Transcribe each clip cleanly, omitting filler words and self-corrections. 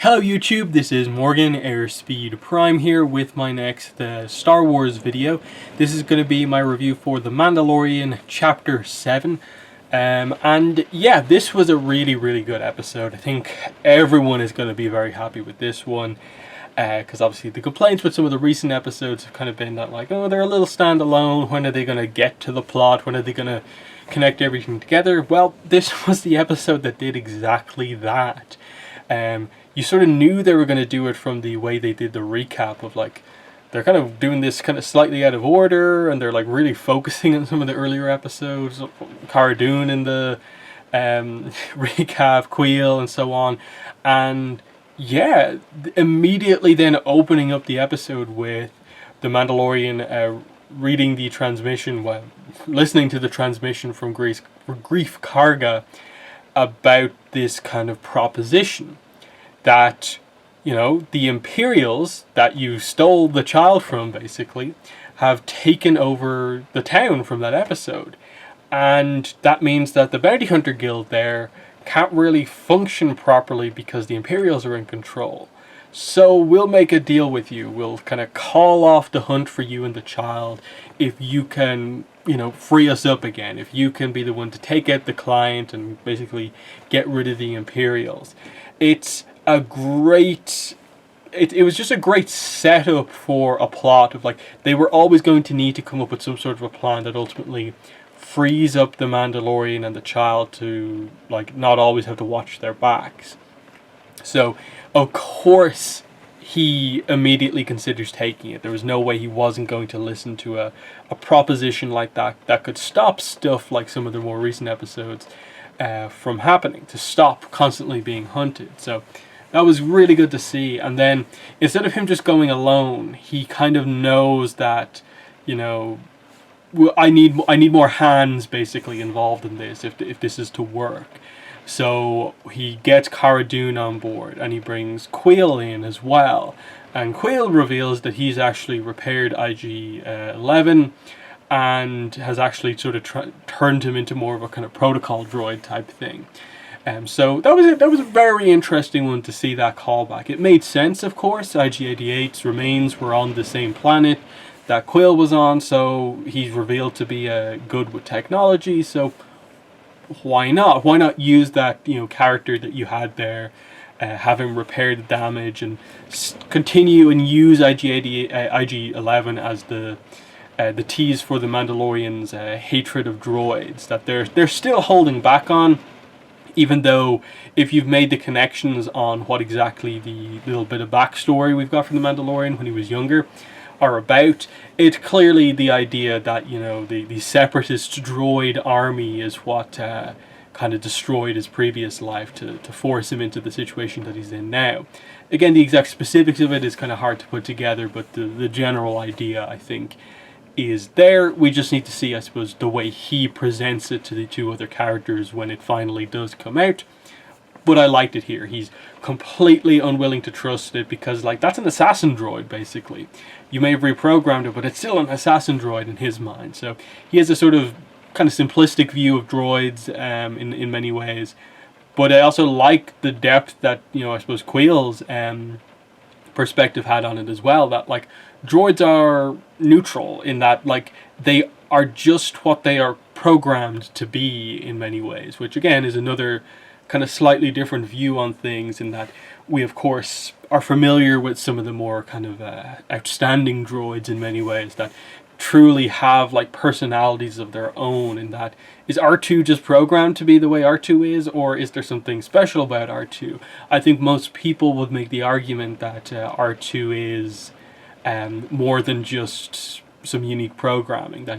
Hello YouTube, this is Morgan Airspeed Prime here with my next Star Wars video. This is going to be my review for The Mandalorian Chapter 7. And yeah, this was a really good episode. I think everyone is going to be very happy with this one. Because obviously the complaints with some of the recent episodes have kind of been that like, oh, they're a little standalone. When are they going to get to the plot? When are they going to connect everything together? Well, this was the episode that did exactly that. You sort of knew they were going to do it from the way they did the recap of like, they're kind of doing this kind of slightly out of order, and they're like really focusing on some of the earlier episodes, Cara Dune in the recap, Queel and so on. And yeah, immediately then opening up the episode with the Mandalorian reading the transmission, well, listening to the transmission from Grief Karga about this kind of proposition that, you know, the Imperials that you stole the child from, basically, have taken over the town from that episode. And that means that the Bounty Hunter Guild there can't really function properly because the Imperials are in control. So we'll make a deal with you. We'll kind of call off the hunt for you and the child if you can, you know, free us up again. If you can be the one to take out the client and basically get rid of the Imperials. It's a great... It was just a great setup for a plot of like, they were always going to need to come up with some sort of a plan that ultimately frees up the Mandalorian and the child to like not always have to watch their backs. So, of course, he immediately considers taking it. There was no way he wasn't going to listen to a proposition like that could stop stuff like some of the more recent episodes from happening, to stop constantly being hunted. So that was really good to see. And then instead of him just going alone, he kind of knows that, you know, I need more hands basically involved in this if this is to work. So he gets Cara Dune on board, and he brings Queel in as well. And Queel reveals that he's actually repaired IG-11 and has actually sort of turned him into more of a kind of protocol droid type thing. So that was a very interesting one to see that callback. It made sense, of course. IG-88's remains were on the same planet that Queel was on, so he's revealed to be good with technology. So why not? Why not use that, you know, character that you had there, have him repair the damage and continue and use IG-11 as the tease for the Mandalorians' hatred of droids that they're still holding back on. Even though, if you've made the connections on what exactly the little bit of backstory we've got from the Mandalorian when he was younger are about, it's clearly the idea that, you know, the separatist droid army is what kind of destroyed his previous life to force him into the situation that he's in now. Again, the exact specifics of it is kind of hard to put together, but the general idea, I think, is there. We just need to see, I suppose, the way he presents it to the two other characters when it finally does come out. But I liked it here. He's completely unwilling to trust it because, like, that's an assassin droid, basically. You may have reprogrammed it, but it's still an assassin droid in his mind. So he has a sort of kind of simplistic view of droids in many ways. But I also like the depth that, you know, I suppose Queel's perspective had on it as well. That, like, droids are neutral in that, like, they are just what they are programmed to be in many ways, which again is another kind of slightly different view on things, in that we of course are familiar with some of the more kind of outstanding droids in many ways that truly have like personalities of their own. In that, is R2 just programmed to be the way R2 is, or is there something special about R2? I think most people would make the argument that R2 is more than just some unique programming, that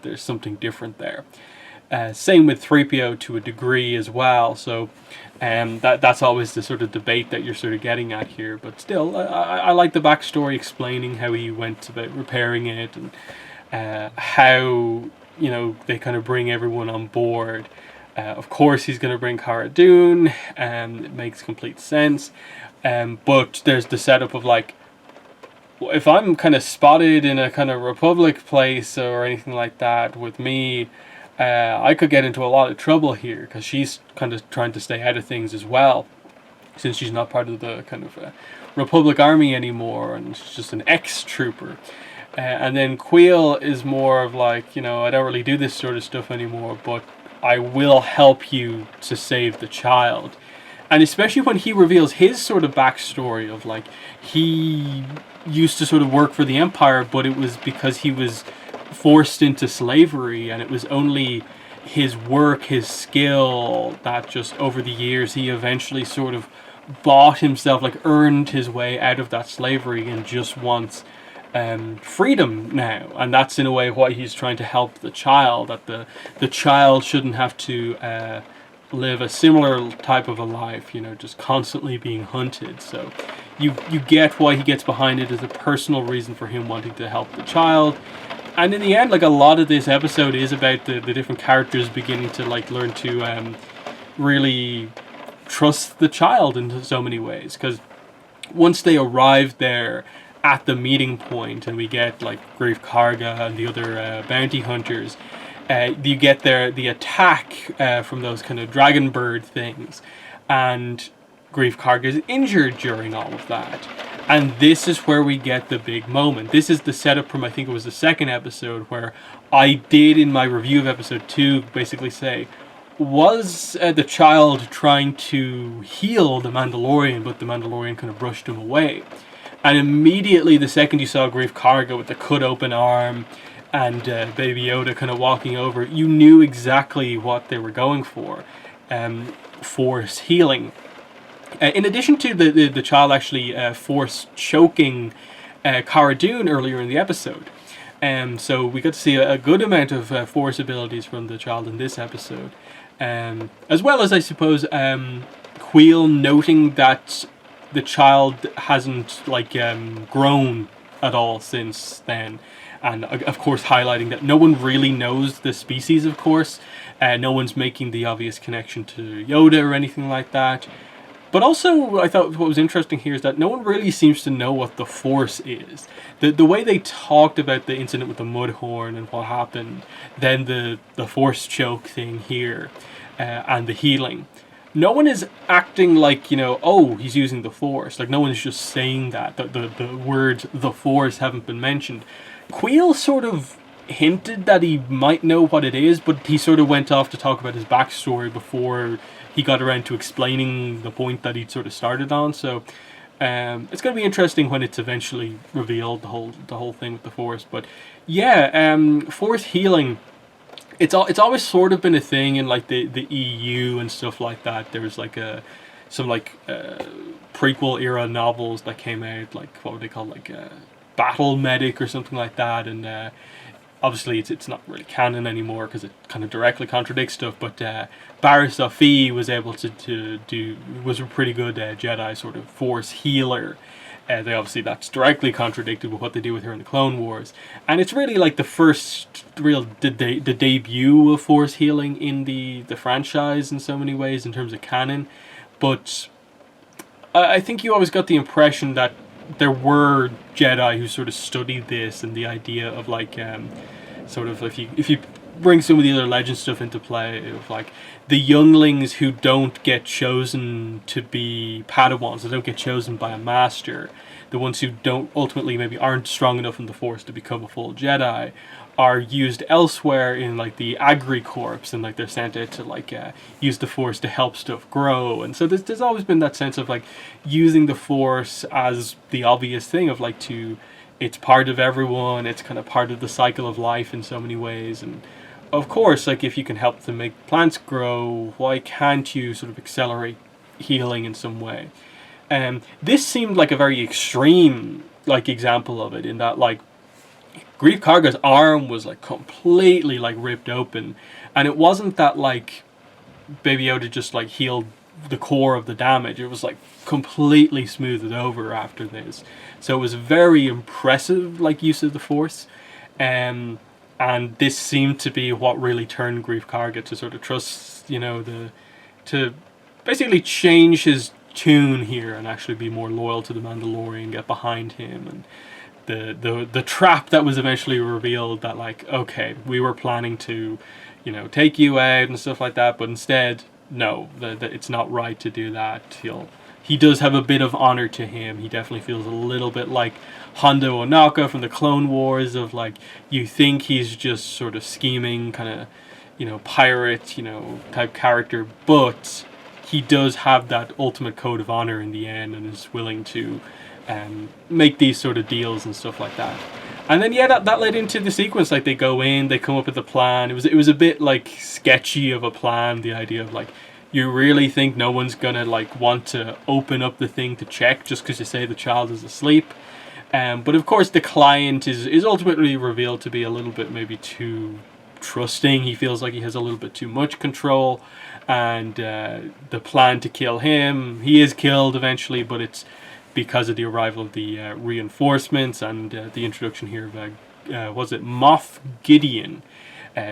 there's something different there. Same with 3PO to a degree as well, so that's always the sort of debate that you're sort of getting at here. But still, I like the backstory explaining how he went about repairing it, and how, you know, they kind of bring everyone on board. Of course he's going to bring Cara Dune, and it makes complete sense, but there's the setup of like, if I'm kind of spotted in a kind of Republic place or anything like that with me, I could get into a lot of trouble here, because she's kind of trying to stay out of things as well. since she's not part of the kind of Republic Army anymore, and she's just an ex-trooper. And then Queel is more of like, you know, I don't really do this sort of stuff anymore, but I will help you to save the child. And especially when he reveals his sort of backstory of like, he used to sort of work for the Empire, but it was because he was forced into slavery, and it was only his work, his skill, that just over the years he eventually sort of bought himself, like earned his way out of that slavery, and just wants freedom now. And that's in a way why he's trying to help the child, that the child shouldn't have to live a similar type of a life, you know, just constantly being hunted. So you get why he gets behind it as a personal reason for him wanting to help the child. And in the end, like, a lot of this episode is about the different characters beginning to like learn to really trust the child in so many ways, because once they arrive there at the meeting point, and we get like Greef Karga and the other bounty hunters, you get the attack from those kind of dragon bird things, and Greef Karga is injured during all of that. And this is where we get the big moment. This is the setup from, I think it was the second episode, where I did in my review of episode 2 basically say, was the child trying to heal the Mandalorian, but the Mandalorian kind of brushed him away? And immediately the second you saw Greef Karga with the cut open arm and Baby Yoda kind of walking over, you knew exactly what they were going for. Force healing. In addition to the child actually force choking Cara Dune earlier in the episode. So we got to see a good amount of force abilities from the child in this episode. As well as, I suppose, Queel noting that the child hasn't like grown at all since then, and of course highlighting that no one really knows the species, of course. No one's making the obvious connection to Yoda or anything like that. But also, I thought what was interesting here is that no one really seems to know what the Force is. The way they talked about the incident with the Mudhorn and what happened, then the Force choke thing here, and the healing. No one is acting like, you know, oh, he's using the Force. Like, no one is just saying that. The words the Force haven't been mentioned. Queel sort of hinted that he might know what it is, but he sort of went off to talk about his backstory before he got around to explaining the point that he'd sort of started on. So it's going to be interesting when it's eventually revealed, the whole thing with the Force. But yeah, Force healing, it's always sort of been a thing in like the EU and stuff like that. There was like some prequel era novels that came out, like what were they called, like Battle Medic or something like that, and obviously it's not really canon anymore because it kind of directly contradicts stuff, but Barriss Offee was able was a pretty good Jedi sort of Force healer. They obviously, that's directly contradicted with what they do with her in the Clone Wars, and it's really like the first real the debut of Force healing in the franchise in so many ways in terms of canon. But I think you always got the impression that there were Jedi who sort of studied this, and the idea of like sort of if you bring some of the other legend stuff into play, of like the younglings who don't get chosen to be Padawans, they don't get chosen by a master, the ones who don't ultimately maybe aren't strong enough in the Force to become a full Jedi, are used elsewhere in like the Agri Corps, and like they're sent out to like use the Force to help stuff grow. And so there's always been that sense of like using the Force as the obvious thing of like it's part of everyone, it's kind of part of the cycle of life in so many ways. And of course, like if you can help to make plants grow, why can't you sort of accelerate healing in some way? This seemed like a very extreme like example of it, in that like Greef Karga's arm was like completely like ripped open, and it wasn't that like Baby Yoda just like healed the core of the damage. It was like completely smoothed over after this. So it was very impressive like use of the Force, and this seemed to be what really turned Greef Karga to sort of trust, you know, to basically change his tune here and actually be more loyal to the Mandalorian, get behind him. And the trap that was eventually revealed, that like, okay, we were planning to, you know, take you out and stuff like that, but instead, no, it's not right to do that. he does have a bit of honor to him. He definitely feels a little bit like Hondo Ohnaka from the Clone Wars, of like, you think he's just sort of scheming, kind of, pirate, type character, but he does have that ultimate code of honor in the end, and is willing to make these sort of deals and stuff like that. And then that led into the sequence. Like, they go in, they come up with a plan. It was a bit like sketchy of a plan. The idea of like, you really think no one's gonna like want to open up the thing to check just because you say the child is asleep. But of course the client is ultimately revealed to be a little bit maybe too trusting. He feels like he has a little bit too much control, and the plan to kill him, he is killed eventually, but it's because of the arrival of the reinforcements and the introduction here of was it Moff Gideon,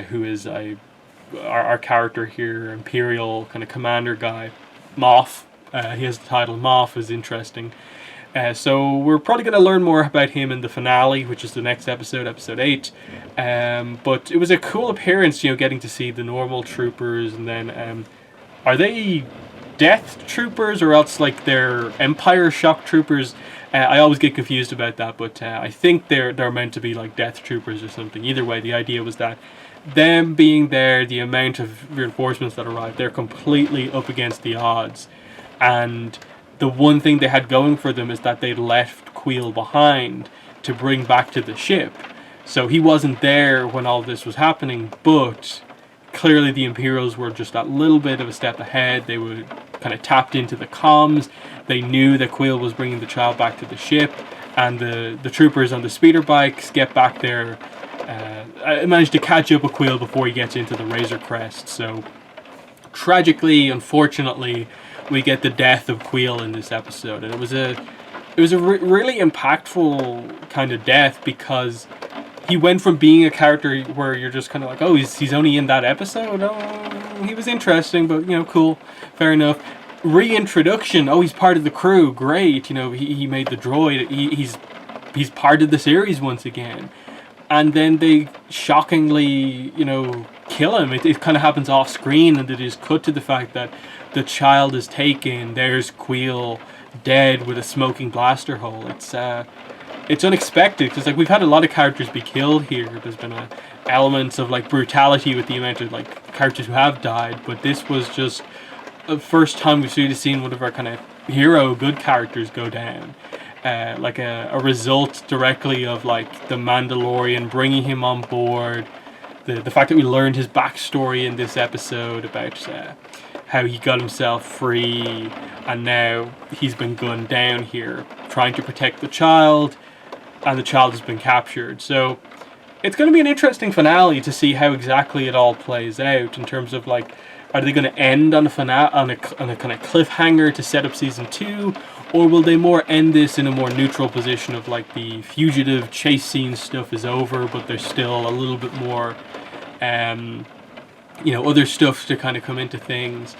who is our character here, Imperial kind of commander guy. Moff, he has the title Moff, is interesting. So we're probably going to learn more about him in the finale, which is the next episode, episode 8. But it was a cool appearance, getting to see the normal troopers, and then are they Death Troopers, or else like they're Empire Shock Troopers? I always get confused about that, but I think they're meant to be like Death Troopers or something. Either way, the idea was that them being there, the amount of reinforcements that arrived, they're completely up against the odds. And the one thing they had going for them is that they left Queel behind to bring back to the ship. So he wasn't there when all this was happening, but clearly the Imperials were just that little bit of a step ahead. They were kind of tapped into the comms. They knew that Queel was bringing the child back to the ship, and the troopers on the speeder bikes get back there. I managed to catch up with Queel before he gets into the Razor Crest. So tragically, unfortunately, we get the death of Queel in this episode, and it was a really impactful kind of death, because he went from being a character where you're just kind of like, oh, he's only in that episode. Oh, he was interesting, but cool, fair enough. Reintroduction. Oh, he's part of the crew. Great. He made the droid. He's part of the series once again. And then they shockingly, kill him. It kind of happens off screen, and it is cut to the fact that the child is taken. There's Queel dead with a smoking blaster hole. It's unexpected, because like, we've had a lot of characters be killed here. There's been elements of like brutality with the amount of like characters who have died, but this was just the first time we've really seen one of our kind of hero good characters go down. Like a result directly of like the Mandalorian bringing him on board. The fact that we learned his backstory in this episode about how he got himself free, and now he's been gunned down here trying to protect the child, and the child has been captured. So it's going to be an interesting finale to see how exactly it all plays out, in terms of like, are they going to end on a kind of cliffhanger to set up season 2, or will they more end this in a more neutral position of like the fugitive chase scene stuff is over, but there's still a little bit more other stuff to kind of come into things,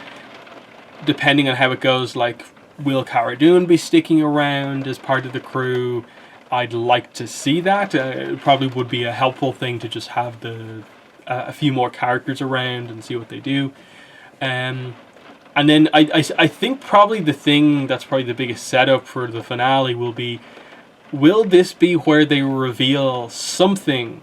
depending on how it goes. Like, will Cara Dune be sticking around as part of the crew? I'd like to see that. It probably would be a helpful thing to just have a few more characters around and see what they do. And then I think probably the thing that's probably the biggest setup for the finale will this be where they reveal something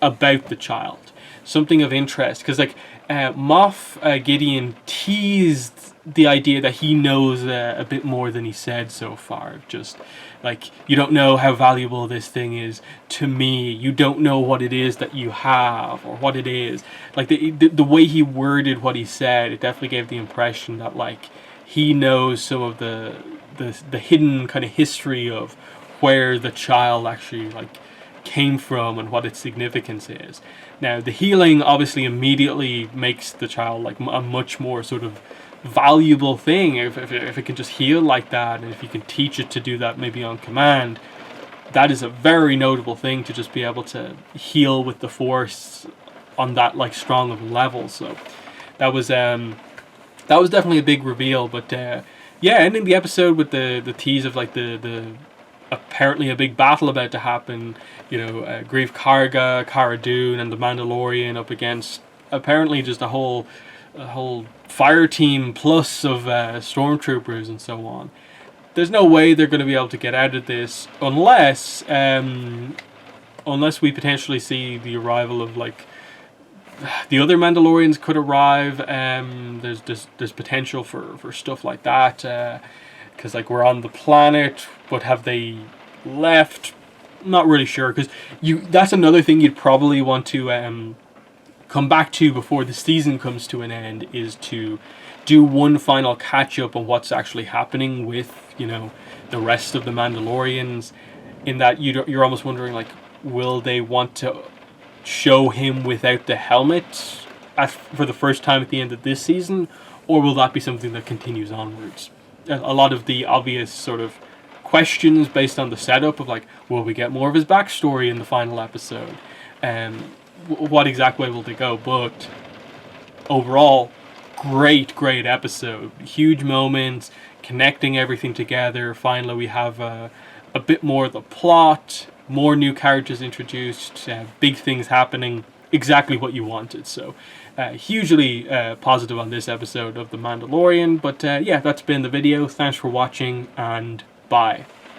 about the child? Something of interest? Because like Moff Gideon teased the idea that he knows a bit more than he said so far. Just like, you don't know how valuable this thing is to me. You don't know what it is that you have, or what it is. Like the way he worded what he said, it definitely gave the impression that like he knows some of the hidden kind of history of where the child actually like came from and what its significance is. Now, the healing obviously immediately makes the child like a much more sort of valuable thing. If it can just heal like that, and if you can teach it to do that maybe on command, that is a very notable thing, to just be able to heal with the Force on that like strong of a level. So that was definitely a big reveal. But ending the episode with the tease of like the apparently a big battle about to happen. Grief Karga, Cara Dune, and the Mandalorian up against apparently just a whole fire team plus of stormtroopers and so on. there's no way they're going to be able to get out of this unless we potentially see the arrival of like the other Mandalorians could arrive. There's potential for stuff like that, because like we're on the planet, but have they left? Not really sure, because that's another thing you'd probably want to come back to before the season comes to an end, is to do one final catch up on what's actually happening with, you know, the rest of the Mandalorians, in that you're almost wondering, like, will they want to show him without the helmet for the first time at the end of this season, or will that be something that continues onwards? A lot of the obvious sort of questions based on the setup of, like, will we get more of his backstory in the final episode? What exact way will they go? But overall, great episode. Huge moments, connecting everything together. Finally, we have a bit more of the plot, more new characters introduced, big things happening, exactly what you wanted. So hugely positive on this episode of The Mandalorian. But yeah, that's been the video. Thanks for watching, and bye.